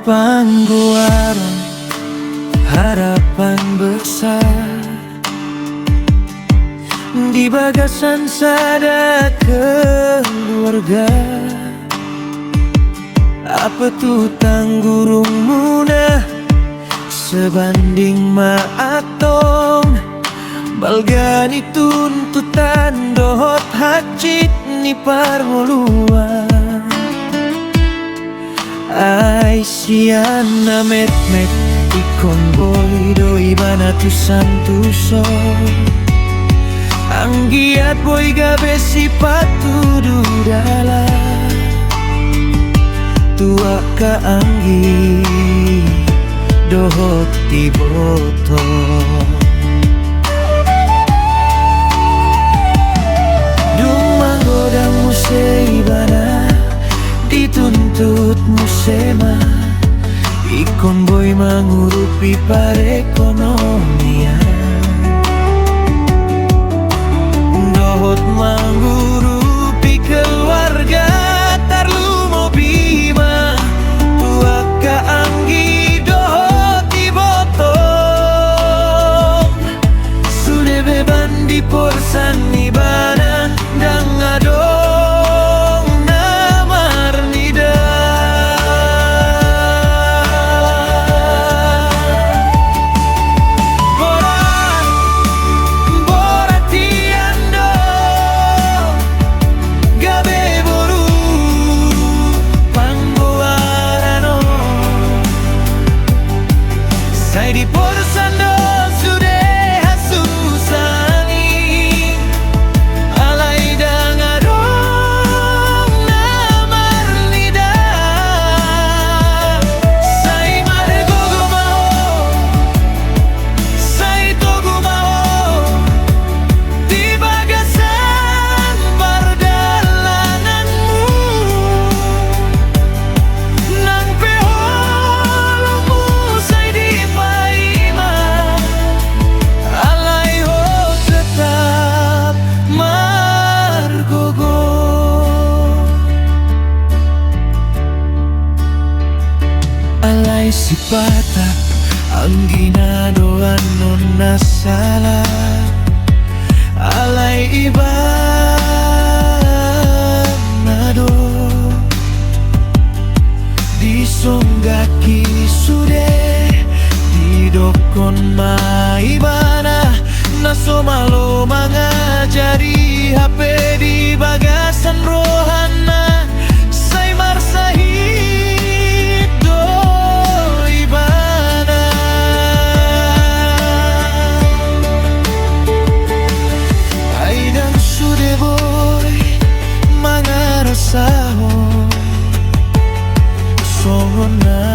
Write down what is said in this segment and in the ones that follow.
pangguaran harapan besar. Di bagasan sada keluarga, apa tuh tanggurung muda sebanding maatong balgani tuntutan dohot hacit ni parmoluan. Ai siana met-met ikon boy doi bana tu santuso anggiat boy gabe sipatu dudala tua ka anggi dohot tiboto. Dung manggodang musibana dituntut musema ikon boy mangurupi parekonomian dohot mangurupi keluarga tarlumo bima tua ka anggi dohot ibotong sude beban di porsan ibana dang adong namar nida. Di porsando sude hasusani alai dangadong namar nida sai margogo mau sai togo mau di bagasan perdalananmu nang peholmu sai di alay sipata ang ginadoan nun nasala alay iba nado di songgaki sude di dokon maibana nasomalo mangajari HP di bagasan rohana say marsahid doi bana aidang sude boy mangarasahon sohona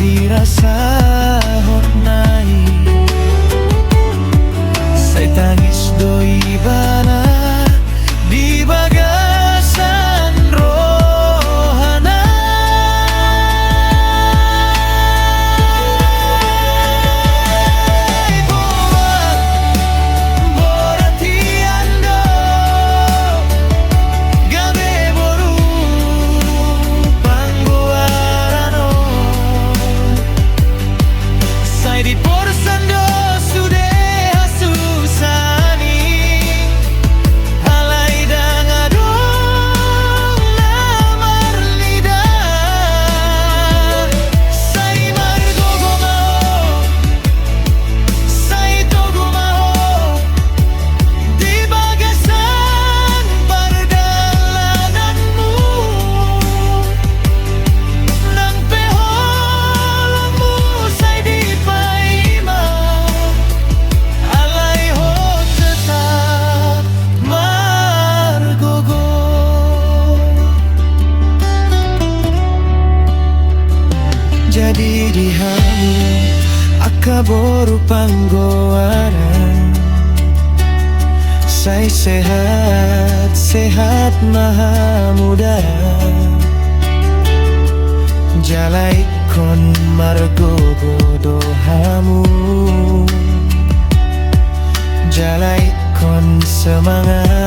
dirasahon nai say tangis doi bana di bagasan rohana. Boratiando gabe boru pangguarano sai di porsando sude hasusani alai dangadong namar nida sai margogo mau sai togo mau di bagasan perdalananmu nang peholmu sai di paima alay ho tetap margogo. Jadi dihamu akaboru panggoaran say sehat sehat maha muda jalai kon margogo dohamu jalai kon semangat